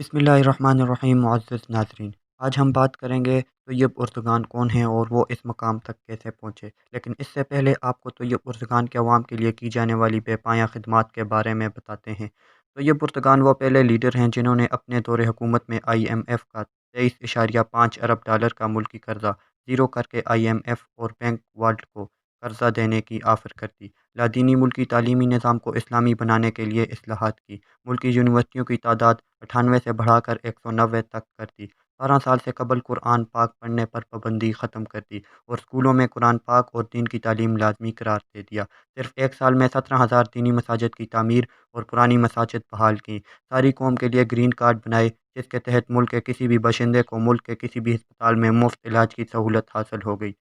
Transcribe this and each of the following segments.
बिस्मिल्लाहिर्रहमानिर्रहीम। मुअज़्ज़ज़ नाज़रीन, आज हम बात करेंगे तैयब उर्दुगान कौन हैं और वो इस मकाम तक कैसे पहुँचे। लेकिन इससे पहले आपको तैयब उर्दुगान के अवाम के लिए की जाने वाली बेपाया खिदमात के बारे में बताते हैं। तैयब उर्दुगान वो पहले लीडर हैं जिन्होंने अपने दौरे हुकूमत में IMF का 23.5 अरब डॉलर का मुल्की कर्जा ज़ीरो करके IMF और बैंक वर्ल्ड को कर्जा देने की ऑफ़र कर दी। लादीनी मुल्की तालीमी निज़ाम को इस्लामी बनाने के लिए इस्लाहात की। मुल्की यूनिवर्सिटियों की तादाद 98 से बढ़ाकर 190 तक कर दी। 12 साल से कबल कुरान पाक पढ़ने पर पाबंदी ख़त्म कर दी और स्कूलों में कुरान पाक और दीन की तालीम लाजमी करार दे दिया। सिर्फ एक साल में 17,000 दीनी मसाजिद की तामीर और पुरानी मसाजिद बहाल की। सारी कौम के लिए ग्रीन कार्ड बनाए जिसके तहत मुल्क के किसी भी बाशिंदे को मुल्क के किसी भी अस्पताल में मुफ्त इलाज की सहूलत हासिल हो गई।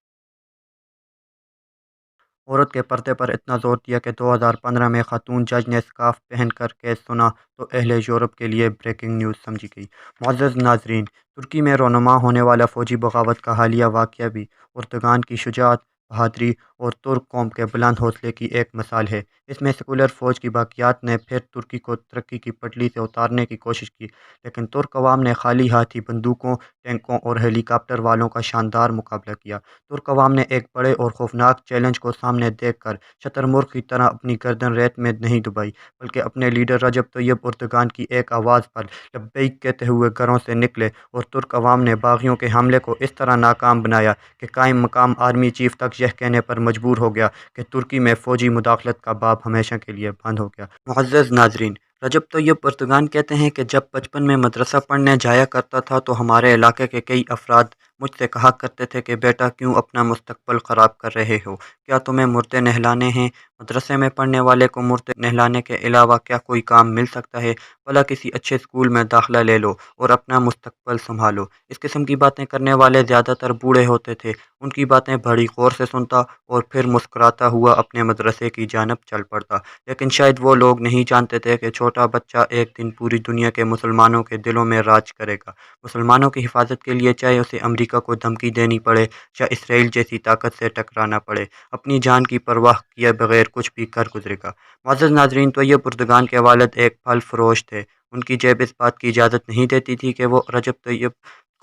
औरत के पर्दे पर इतना जोर दिया कि 2015 में खातून जज ने स्कार्फ पहन कर केस सुना तो अहले यूरोप के लिए ब्रेकिंग न्यूज़ समझी गई। मुअज़्ज़ज़ नाज़रीन, तुर्की में रोनुमा होने वाला फ़ौजी बगावत का हालिया वाक़या भी उर्दुगान की शुजाअत, बहादुरी और तुर्क कौम के बुलंद हौसले की एक मिसाल है। इसमें सेकुलर फ़ौज की बाक़ियात ने फिर तुर्की को तरक्की की पटड़ी से उतारने की कोशिश की, लेकिन तुर्क अवाम ने खाली हाथ ही बंदूकों, टैंकों और हेलीकॉप्टर वालों का शानदार मुकाबला किया। तुर्क अवाम ने एक बड़े और खौफनाक चैलेंज को सामने देखकर शतरमुर्ग की तरह अपनी गर्दन रेत में नहीं दबाई, बल्कि अपने लीडर रजब तैयब उर्दुगान की एक आवाज़ पर लब्बैक कहते हुए घरों से निकले और तुर्क अवाम ने बागियों के हमले को इस तरह नाकाम बनाया कि कायम मकाम आर्मी चीफ तक यह कहने पर मजबूर हो गया कि तुर्की में फ़ौजी मुदाखलत का बाब हमेशा के लिए बंद हो गया। मुअज़्ज़ज़ नाज़रीन, रजब तैयब उर्दुगान कहते हैं कि जब बचपन में मदरसा पढ़ने जाया करता था तो हमारे इलाके के कई अफराद मुझसे कहा करते थे कि बेटा क्यों अपना मुस्तकबिल ख़राब कर रहे हो, क्या तुम्हें मुर्दे नहलाने हैं। मदरसे में पढ़ने वाले को मुर्दे नहलाने के अलावा क्या कोई काम मिल सकता है। भला किसी अच्छे स्कूल में दाखिला ले लो और अपना मुस्तकबिल संभालो। इस किस्म की बातें करने वाले ज़्यादातर बूढ़े होते थे। उनकी बातें बड़ी गौर से सुनता और फिर मुस्कुराता हुआ अपने मदरसे की जानब चल पड़ता। लेकिन शायद वो लोग नहीं जानते थे कि छोटा बच्चा एक दिन पूरी दुनिया के मुसलमानों के दिलों में राज करेगा। मुसलमानों की हिफाजत के लिए चाहे उसे अमेरिका को धमकी देनी पड़े या इसराइल जैसी ताकत से टकराना पड़े, अपनी जान की परवाह किए बगैर कुछ भी कर गुजरेगा। मुअज़्ज़ज़ नाज़रीन, तैयब उर्दुगान के वालिद एक फल फरोश थे। उनकी जेब इस बात की इजाज़त नहीं देती थी कि वो रजब तैयब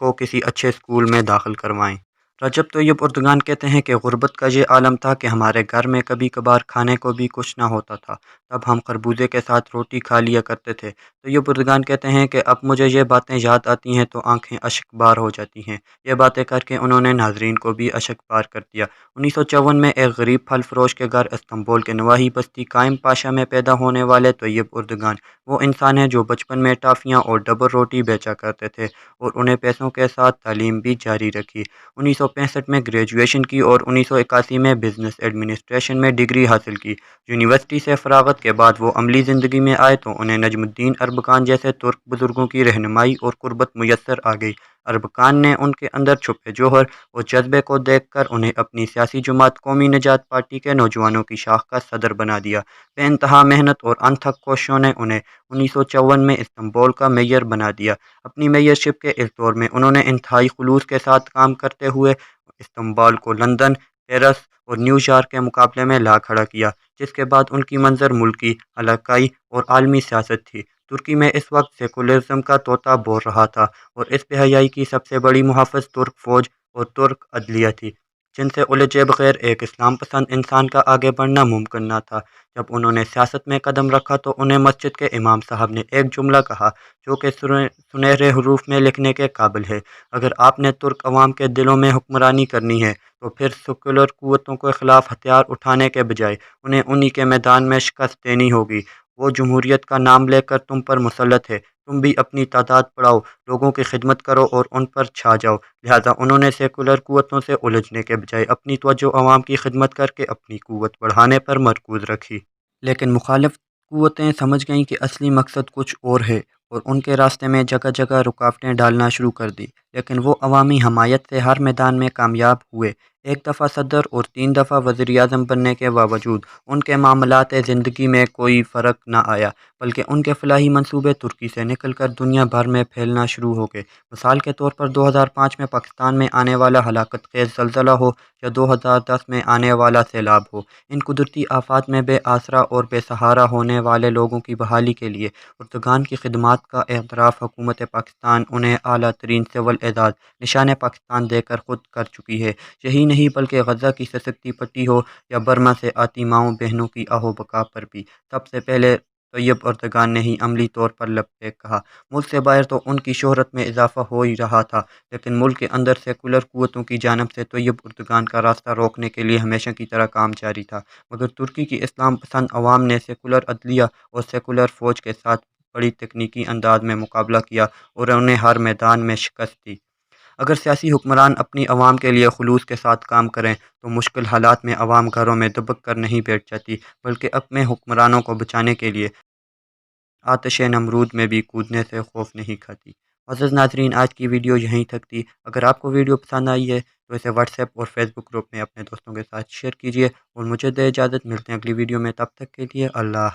को किसी अच्छे स्कूल में दाखिल करवाएं। रजब तैयब उर्दुगान कहते हैं कि गुर्बत का ये आलम था कि हमारे घर में कभी कभार खाने को भी कुछ ना होता था, तब हम खरबूजे के साथ रोटी खा लिया करते थे। तैयब उर्दुगान कहते हैं कि अब मुझे ये बातें याद आती हैं तो आंखें अश्क बार हो जाती हैं। ये बातें करके उन्होंने नाजरीन को भी अश्क बार कर दिया। 1954 में एक गरीब फल फरोश के घर इस्तांबुल के नवाही बस्ती कायम पाशा में पैदा होने वाले तैयब उर्दुगान वो इंसान हैं जो बचपन में टाफ़ियाँ और डबल रोटी बेचा करते थे और उन्हें पैसों के साथ तालीम भी जारी रखी। 1965 में ग्रेजुएशन की और 1981 में बिजनेस एडमिनिस्ट्रेशन में डिग्री हासिल की। यूनिवर्सिटी से फरागत के बाद वो अमली ज़िंदगी में आए तो उन्हें नजमुद्दीन अरबकान जैसे तुर्क बुजुर्गों की रहनुमाई और कुर्बत मुयस्सर आ गई। अरबकान ने उनके अंदर छुपे जौहर और जज्बे को देखकर उन्हें अपनी सियासी जमात कौमी निजात पार्टी के नौजवानों की शाख का सदर बना दिया। बेइंतहा मेहनत और अनथक कोशिशों ने उन्हें 1954 में इस्तांबुल का मेयर बना दिया। अपनी मेयरशिप के इस दौर में उन्होंने इंतहाई खुलूस के साथ काम करते हुए इस्तांबुल को लंदन, पेरिस और न्यूयॉर्क के मुकाबले में ला खड़ा किया, जिसके बाद उनकी मंजर मुल्की, इलाकाई और आलमी सियासत थी। तुर्की में इस वक्त सेकुलरिज्म का तोता बोल रहा था और इस बेहयाई की सबसे बड़ी मुहाफ़िज़ तुर्क फ़ौज और तुर्क अदलिया थी, जिनसे उलझे बगैर एक इस्लाम पसंद इंसान का आगे बढ़ना मुमकिन न था। जब उन्होंने सियासत में कदम रखा तो उन्हें मस्जिद के इमाम साहब ने एक जुमला कहा जो कि सुनहरे हरूफ में लिखने के काबिल है। अगर आपने तुर्क अवाम के दिलों में हुक्मरानी करनी है तो फिर सेकुलर क़ुव्वतों के ख़िलाफ़ हथियार उठाने के बजाय उन्हें उन्हीं के मैदान में शिकस्त देनी होगी। वो जमहूरियत का नाम लेकर तुम पर मुसल्लत है, तुम भी अपनी तादाद बढ़ाओ, लोगों की खिदमत करो और उन पर छा जाओ। लिहाजा उन्होंने सेकुलर क़ुव्वतों से उलझने के बजाय अपनी तवज्जो अवाम की खिदमत करके अपनी क़ुव्वत बढ़ाने पर मरकूज़ रखी। लेकिन मुखालिफ क़ुव्वतें समझ गईं कि असली मकसद कुछ और है और उनके रास्ते में जगह जगह रुकावटें डालना शुरू कर दी। لیکن وہ عوامی حمایت سے ہر میدان میں کامیاب ہوئے۔ ایک دفعہ صدر اور 3 دفعہ وزیر اعظم بننے کے باوجود ان کے معاملات زندگی میں کوئی فرق نہ آیا، بلکہ ان کے فلاحی منصوبے ترکی سے نکل کر دنیا بھر میں پھیلنا شروع ہو گئے۔ مثال کے طور پر 2005 میں پاکستان میں آنے والا ہلاکت خیز زلزلہ ہو یا 2010 میں آنے والا سیلاب ہو، ان قدرتی آفات میں بے آسرا اور بے سہارا ہونے والے لوگوں کی بحالی کے لیے اردگان کی خدمات کا اعتراف حکومت پاکستان انہیں اعلیٰ ترین سول اعزاز نشان پاکستان دے کر خود کر چکی ہے۔ یہی نہیں بلکہ غزہ کی سسکتی پٹی ہو یا برما سے آتی ماؤں بہنوں کی آہو بکا پر بھی سب سے پہلے طیب اردگان نے ہی عملی طور پر لبیک کہا۔ ملک سے باہر تو ان کی شہرت میں اضافہ ہو ہی رہا تھا، لیکن ملک کے اندر سیکولر قوتوں کی جانب سے طیب اردگان کا راستہ روکنے کے لیے ہمیشہ کی طرح کام جاری تھا، مگر ترکی کی اسلام پسند عوام نے سیکولر عدلیہ اور سیکولر فوج کے ساتھ بڑی تکنیکی انداز میں مقابلہ کیا اور انہیں ہر میدان میں شکست دی۔ اگر سیاسی حکمران اپنی عوام کے لیے خلوص کے ساتھ کام کریں تو مشکل حالات میں عوام گھروں میں دبک کر نہیں بیٹھ جاتی، بلکہ اپنے حکمرانوں کو بچانے کے لیے آتش نمرود میں بھی کودنے سے خوف نہیں کھاتی۔ معزز ناظرین، آج کی ویڈیو یہیں تک تھی۔ اگر آپ کو ویڈیو پسند آئی ہے تو اسے واٹس ایپ اور فیس بک گروپ میں اپنے دوستوں کے ساتھ شیئر کیجیے اور مجھے دے اجازت، ملتے ہیں اگلی ویڈیو میں، تب تک کے لیے اللہ حافظ۔